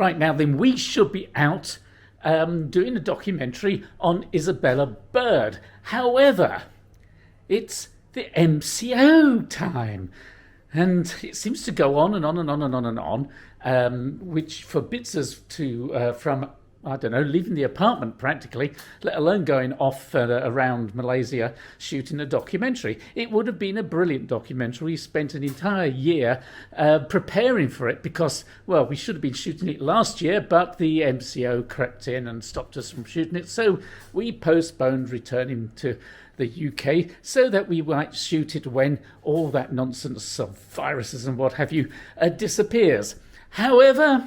Right now, then we should be out doing a documentary on Isabella Bird. However, it's the MCO time. And it seems to go on and on and on and on and on, which forbids us from, I don't know, leaving the apartment practically, let alone going off around Malaysia shooting a documentary. It would have been a brilliant documentary. We spent an entire year preparing for it because, well, we should have been shooting it last year, but the MCO crept in and stopped us from shooting it. So we postponed returning to the UK so that we might shoot it when all that nonsense of viruses and what have you disappears. However,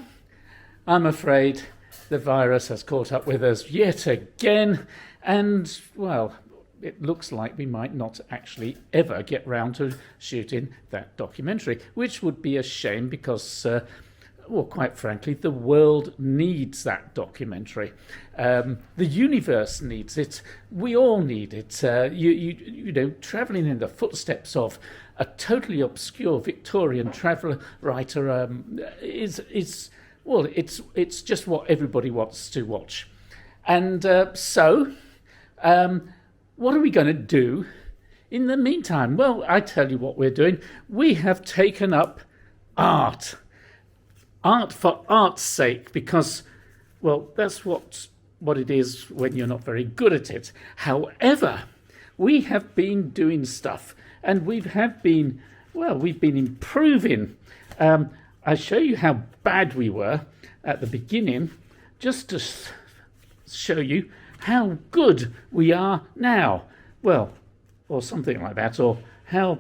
I'm afraid the virus has caught up with us yet again, and, well, it looks like we might not actually ever get round to shooting that documentary, which would be a shame because, well, quite frankly, the world needs that documentary. The universe needs it. We all need it. You know, travelling in the footsteps of a totally obscure Victorian traveller writer is well, it's just what everybody wants to watch. And so, what are we going to do in the meantime? Well, I tell you what we're doing. We have taken up art. Art for art's sake, because, well, that's what it is when you're not very good at it. However, we have been doing stuff, and we've been improving. I show you how bad we were at the beginning, just to show you how good we are now. Well, or something like that, or how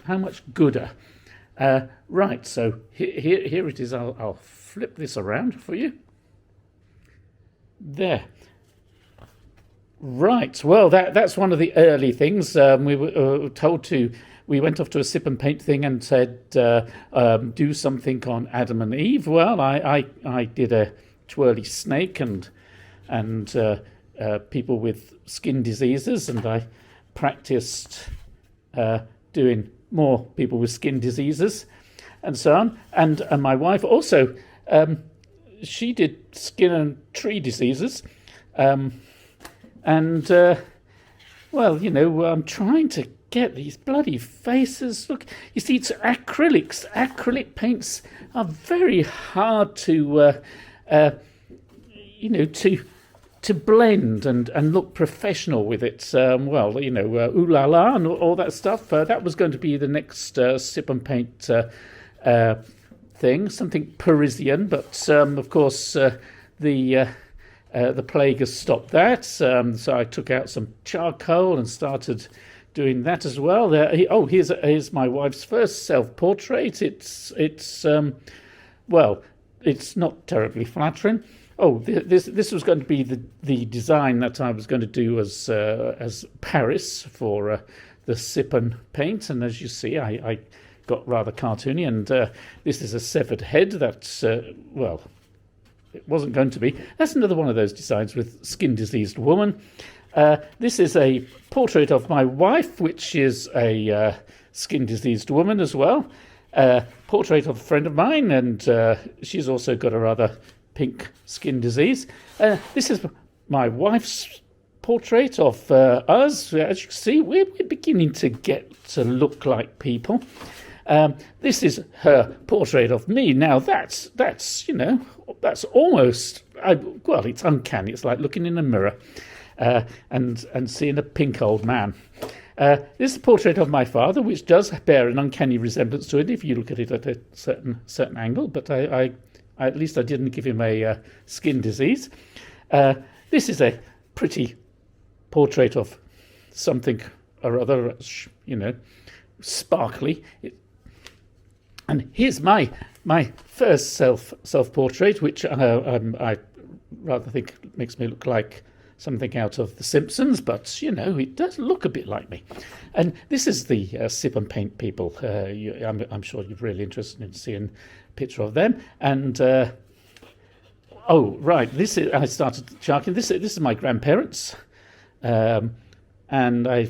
much gooder. Right, so here it is. I'll flip this around for you. There. Right, well, that's one of the early things. We were told to. We went off to a sip and paint thing and said, do something on Adam and Eve. Well, I did a twirly snake and people with skin diseases, and I practiced doing more people with skin diseases and so on. And my wife also, she did skin and tree diseases. Well, you know, I'm trying to get these bloody faces. Look, you see, it's acrylics. Acrylic paints are very hard to, you know, to blend and look professional with it. Well, you know, ooh la la and all that stuff. That was going to be the next sip and paint thing, something Parisian. But of course, the plague has stopped that. So I took out some charcoal and started doing that as well. Here's my wife's first self-portrait. It's well, it's not terribly flattering. Oh, this was going to be the design that I was going to do as Paris for the sip and paint, and as you see, I got rather cartoony, and this is a severed head. That's well, it wasn't going to be. That's another one of those designs with skin-diseased woman. This is a portrait of my wife, which is a skin-diseased woman as well. Portrait of a friend of mine, and she's also got a rather pink skin disease. This is my wife's portrait of us. As you can see, we're beginning to get to look like people. This is her portrait of me. Now that's you know, that's almost, well, it's uncanny. It's like looking in a mirror and seeing a pink old man. This is a portrait of my father, which does bear an uncanny resemblance to it if you look at it at a certain angle, but I at least I didn't give him a skin disease. This is a pretty portrait of something or other, you know, sparkly. And here's my first self-portrait, which I rather think makes me look like something out of The Simpsons, but, you know, it does look a bit like me. And this is the sip and paint people. I'm sure you're really interested in seeing a picture of them. And, oh, right, I started charking. This is my grandparents. And I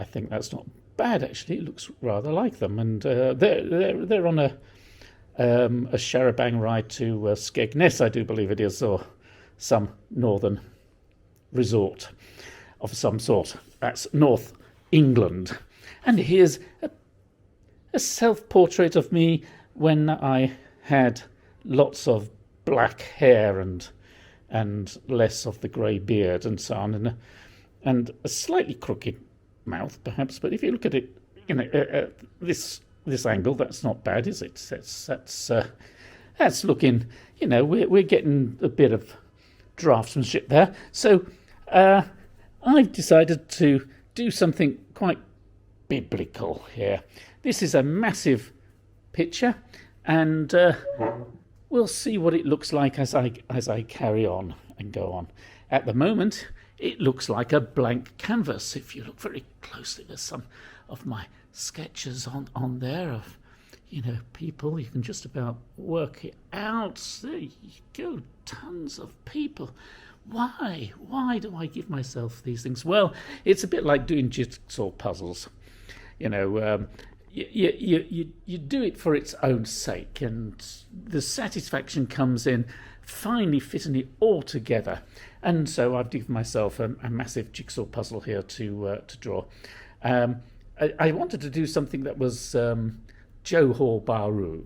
think that's not bad, actually. It looks rather like them. And they're on a charabanc ride to Skegness, I do believe it is, or some northern resort of some sort. That's North England. And here's a self-portrait of me when I had lots of black hair and less of the grey beard and so on, and a slightly crooked mouth, perhaps. But if you look at it, this angle, that's not bad, is it? That's looking, we're getting a bit of draftsmanship there. So I've decided to do something quite biblical here. This is a massive picture, and we'll see what it looks like as I carry on and go on. At the moment, it looks like a blank canvas. If you look very closely, there's some of my sketches on there of, people. You can just about work it out. There you go, tons of people. Why do I give myself these things? Well, it's a bit like doing jigsaw puzzles. You do it for its own sake, and the satisfaction comes in finally fitting it all together. And so I've given myself a massive jigsaw puzzle here to draw. I wanted to do something that was Johor Bahru,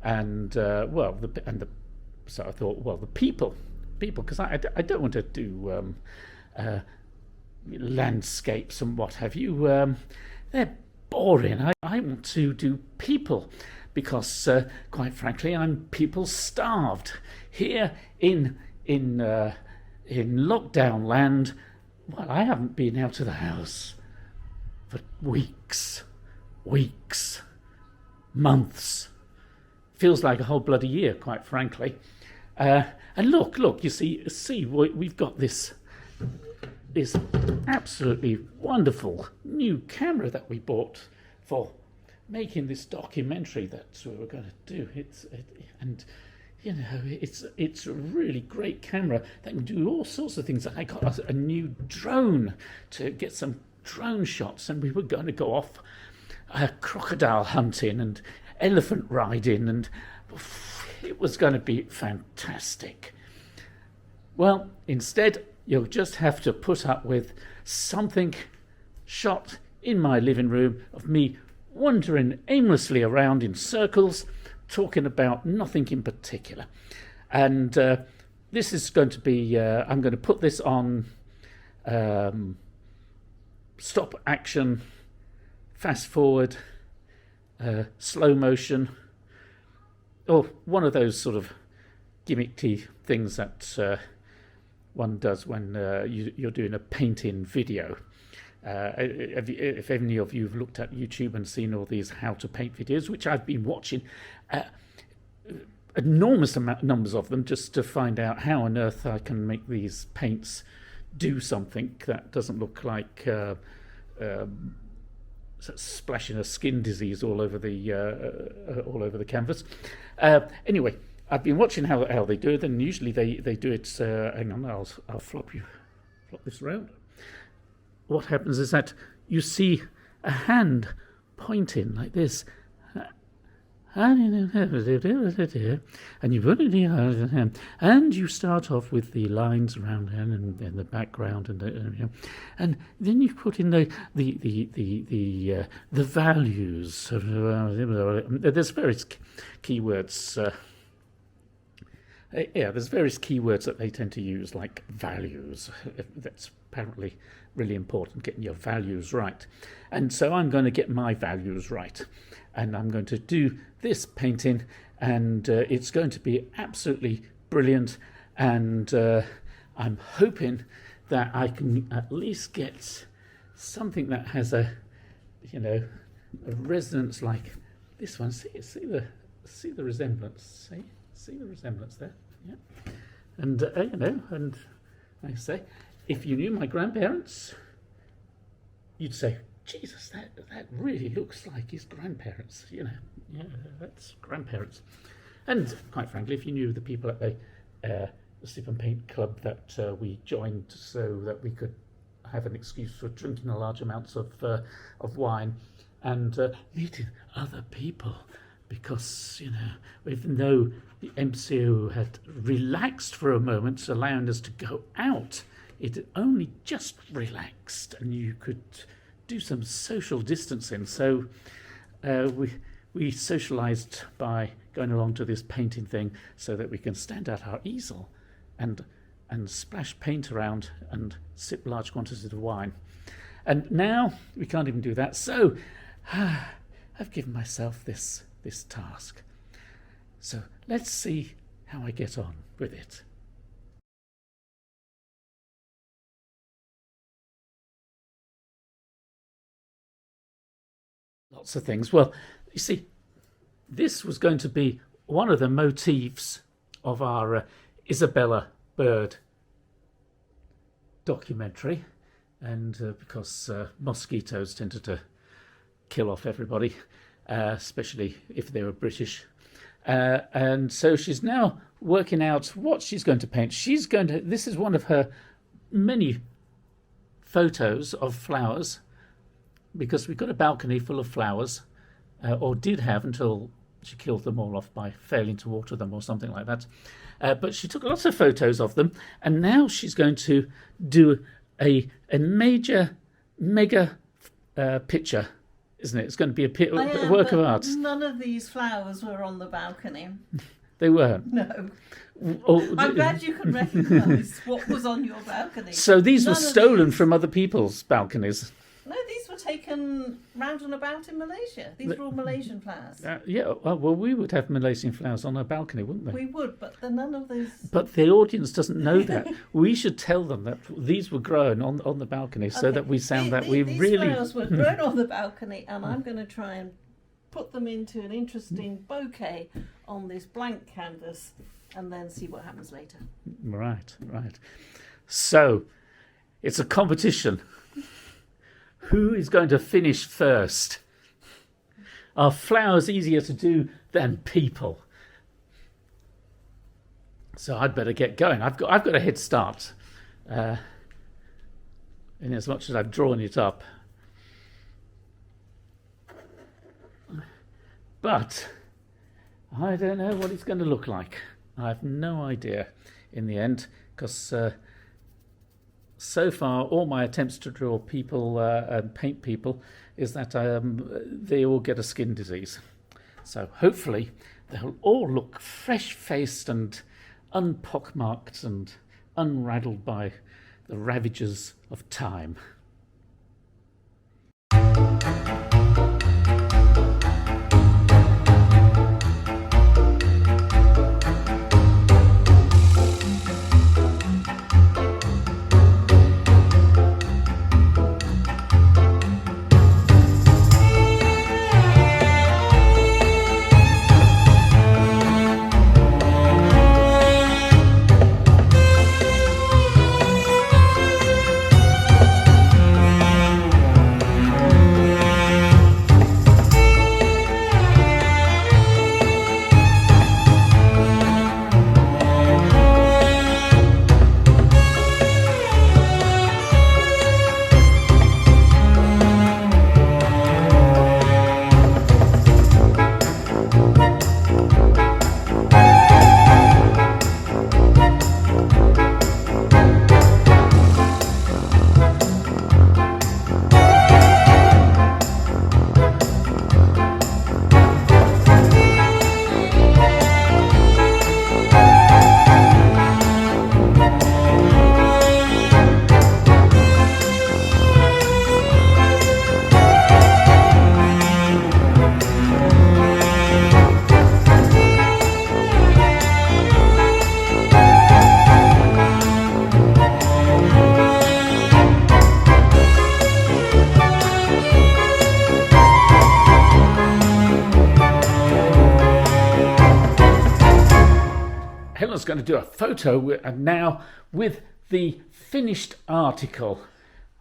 and so I thought, well, the people, because I don't want to do landscapes and what have you. They're boring. I want to do people, because quite frankly, I'm people starved here in lockdown land. Well, I haven't been out of the house for weeks, months. Feels like a whole bloody year, quite frankly. And look, you see, we've got this absolutely wonderful new camera that we bought for making this documentary that we were going to do. It's a really great camera that can do all sorts of things. I got a new drone to get some drone shots, and we were going to go off crocodile hunting and elephant riding, and it was going to be fantastic. Well, instead, you'll just have to put up with something shot in my living room of me wandering aimlessly around in circles, talking about nothing in particular. And this is going to be, I'm going to put this on stop action, fast forward, slow motion, or one of those sort of gimmicky things that one does when you're doing a paint-in video. If any of you have looked at YouTube and seen all these how to paint videos, which I've been watching, enormous numbers of them, just to find out how on earth I can make these paints do something that doesn't look like splashing a skin disease all over the canvas. Anyway, I've been watching how they do it, and usually they do it. Hang on, I'll flop this around. What happens is that you see a hand pointing like this, and you put it in, and you start off with the lines around and the background, and then you put in the values. There's various keywords. There's various keywords that they tend to use, like values. That's apparently really important, getting your values right. And so I'm going to get my values right. And I'm going to do this painting, and it's going to be absolutely brilliant. And I'm hoping that I can at least get something that has a resonance like this one. See the resemblance. See the resemblance there, yeah. And and like I say, if you knew my grandparents, you'd say, Jesus, that really looks like his grandparents. Yeah, that's grandparents. And quite frankly, if you knew the people at the Sip and Paint Club that we joined so that we could have an excuse for drinking large amounts of wine and meeting other people because, even though the MCO had relaxed for a moment, allowing us to go out, it only just relaxed and you could do some social distancing. So we socialized by going along to this painting thing so that we can stand at our easel and splash paint around and sip large quantities of wine. And now we can't even do that. So I've given myself this task. So let's see how I get on with it. Lots of things. Well, you see, this was going to be one of the motifs of our Isabella Bird documentary, and because mosquitoes tended to kill off everybody, especially if they were British. And so she's now working out what she's going to paint. This is one of her many photos of flowers, because we've got a balcony full of flowers, or did have until she killed them all off by failing to water them or something like that. But she took lots of photos of them, and now she's going to do a mega picture, isn't it? It's going to be a work of art. None of these flowers were on the balcony. They weren't? No. I'm glad you can recognise what was on your balcony. So these were stolen from other people's balconies? No, these were taken round and about in Malaysia. These were all Malaysian flowers. Yeah, well, we would have Malaysian flowers on our balcony, wouldn't we? We would, but none of those... But the audience doesn't know that. We should tell them that these were grown on the balcony, so that we sound that we really... These flowers were grown on the balcony, and I'm going to try and put them into an interesting bouquet on this blank canvas, and then see what happens later. Right. So, it's a competition. Who is going to finish first? Are flowers easier to do than people? So I'd better get going. I've got a head start, in as much as I've drawn it up. But I don't know what it's going to look like. I have no idea in the end, because so far all my attempts to draw people and paint people is that they all get a skin disease. So hopefully they'll all look fresh-faced and unpockmarked and unraddled by the ravages of time. Helen's going to do a photo now with the finished article,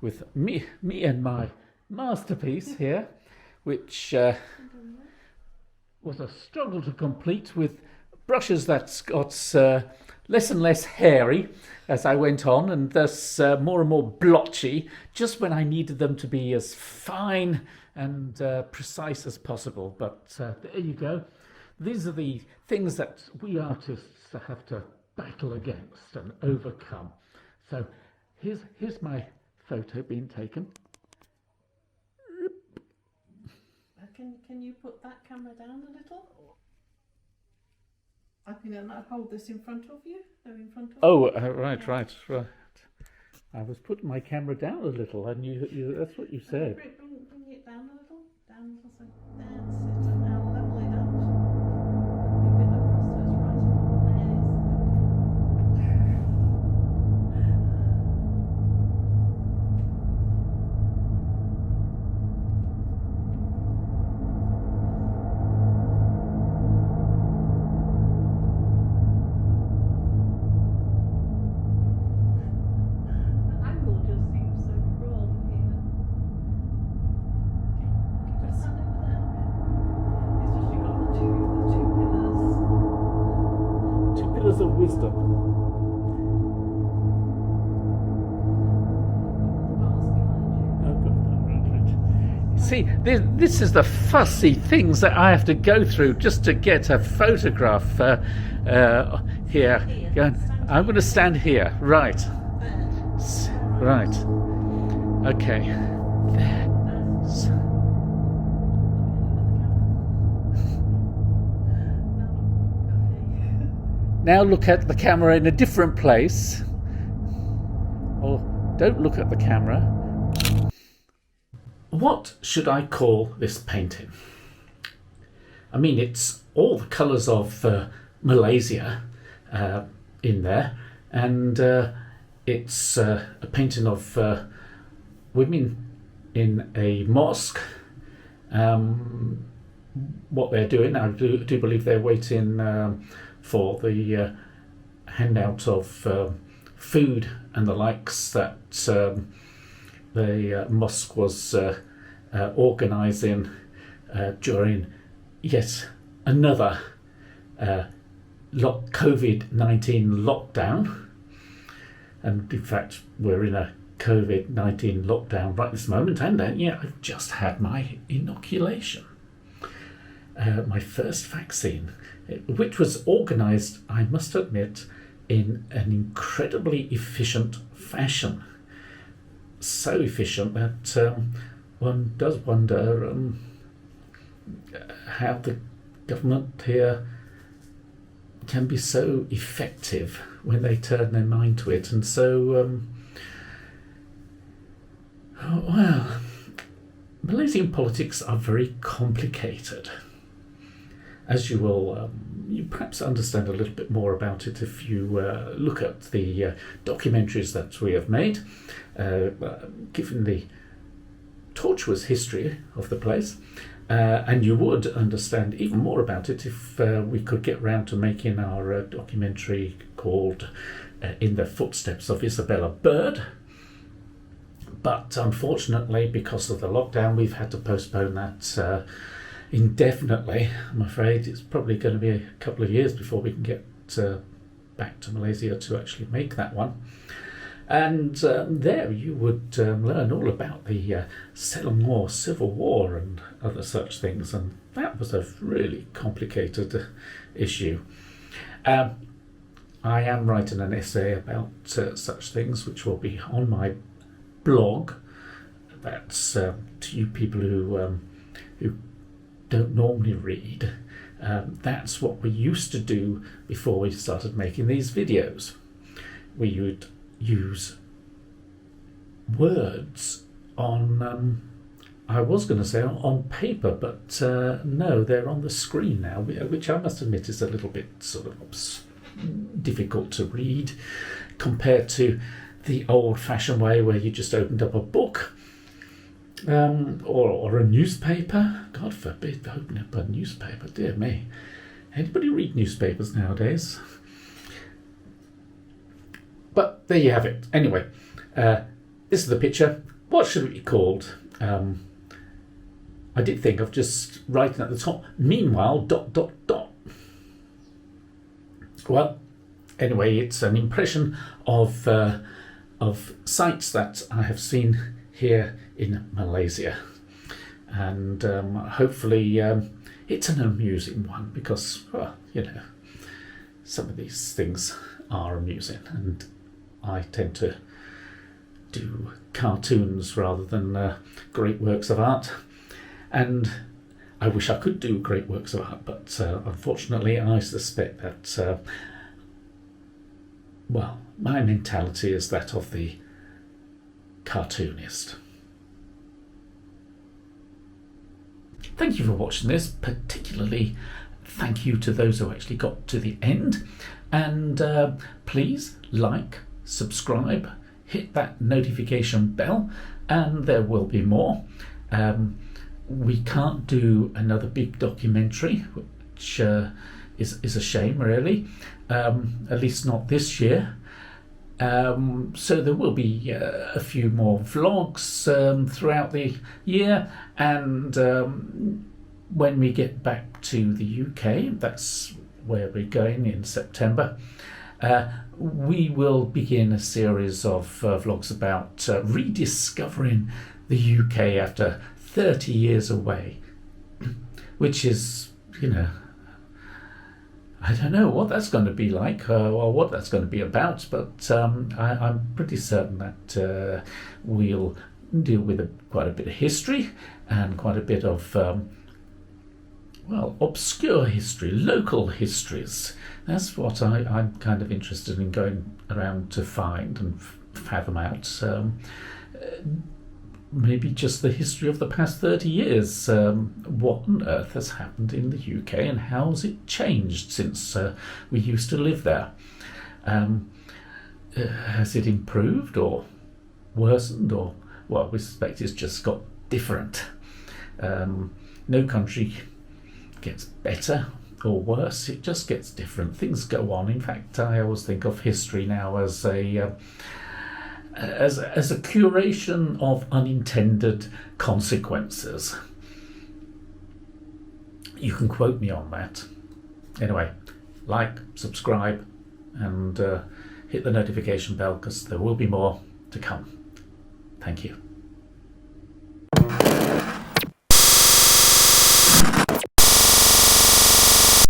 with me and my masterpiece here, which was a struggle to complete, with brushes that got less and less hairy as I went on, and thus more and more blotchy, just when I needed them to be as fine and precise as possible. But there you go. these are the things that we artists have to battle against and overcome. So here's my photo being taken. Can you put that camera down a little? I can hold this in front of you. No, in front of Oh, you. right. I was putting my camera down a little, and you that's what you said. Bring it down a little. Down a little. So that's it. And now level it out. Move it across so it's right on. There's the angle just seems so wrong here. Just stand over there. It's just you've got the two pillars. 2 pillars of wisdom. The bars behind you. Right. See, this is the fussy things that I have to go through just to get a photograph here. I'm going to stand here. Right. There. Right. Okay. There. Now look at the camera in a different place. Or don't look at the camera. What should I call this painting? I mean, it's all the colours of Malaysia in there, and it's a painting of women in a mosque. What they're doing, I do believe they're waiting for the handout of food and the likes that the mosque was organising during yet another COVID-19 lockdown. And in fact, we're in a COVID-19 lockdown right this moment, and I've just had my inoculation, my first vaccine, which was organised, I must admit, in an incredibly efficient fashion. So efficient that one does wonder how the government here can be so effective when they turn their mind to it. And so, well, Malaysian politics are very complicated. As you will, you perhaps understand a little bit more about it if you look at the documentaries that we have made, given the tortuous history of the place. And you would understand even more about it if we could get round to making our documentary called In the Footsteps of Isabella Bird. But unfortunately, because of the lockdown, we've had to postpone that indefinitely. I'm afraid it's probably going to be a couple of years before we can get back to Malaysia to actually make that one. And there you would learn all about the Selangor Civil War and other such things, and that was a really complicated issue. I am writing an essay about such things, which will be on my blog. That's to you people who don't normally read. That's what we used to do before we started making these videos. We would use words on, I was going to say on paper, but no, they're on the screen now, which I must admit is a little bit sort of difficult to read compared to the old-fashioned way where you just opened up a book or a newspaper. God forbid, open up a newspaper, dear me. Anybody read newspapers nowadays? But there you have it. Anyway, this is the picture. What should it be called? I did think of just writing at the top, meanwhile, ... Well, anyway, it's an impression of sights that I have seen here in Malaysia. And hopefully it's an amusing one because, well, you know, some of these things are amusing, and I tend to do cartoons rather than great works of art. And I wish I could do great works of art, but unfortunately I suspect that, well, my mentality is that of the cartoonist. Thank you for watching this, particularly thank you to those who actually got to the end. And please like, subscribe, hit that notification bell, and there will be more. We can't do another big documentary, which is a shame, really, at least not this year. So there will be a few more vlogs throughout the year, and when we get back to the UK, that's where we're going in September, we will begin a series of vlogs about rediscovering the UK after 30 years away, which is, you know, I don't know what that's going to be like or what that's going to be about, but I'm pretty certain that we'll deal with quite a bit of history and quite a bit of, well, obscure history, local histories. That's what I'm kind of interested in going around to find and fathom out. Maybe just the history of the past 30 years. What on earth has happened in the UK and how has it changed since we used to live there? Has it improved or worsened, or, well, we suspect it's just got different. No country gets better or worse, it just gets different. Things go on. In fact, I always think of history now as a curation of unintended consequences. You can quote me on that. Anyway, like, subscribe, and hit the notification bell, because there will be more to come. Thank you.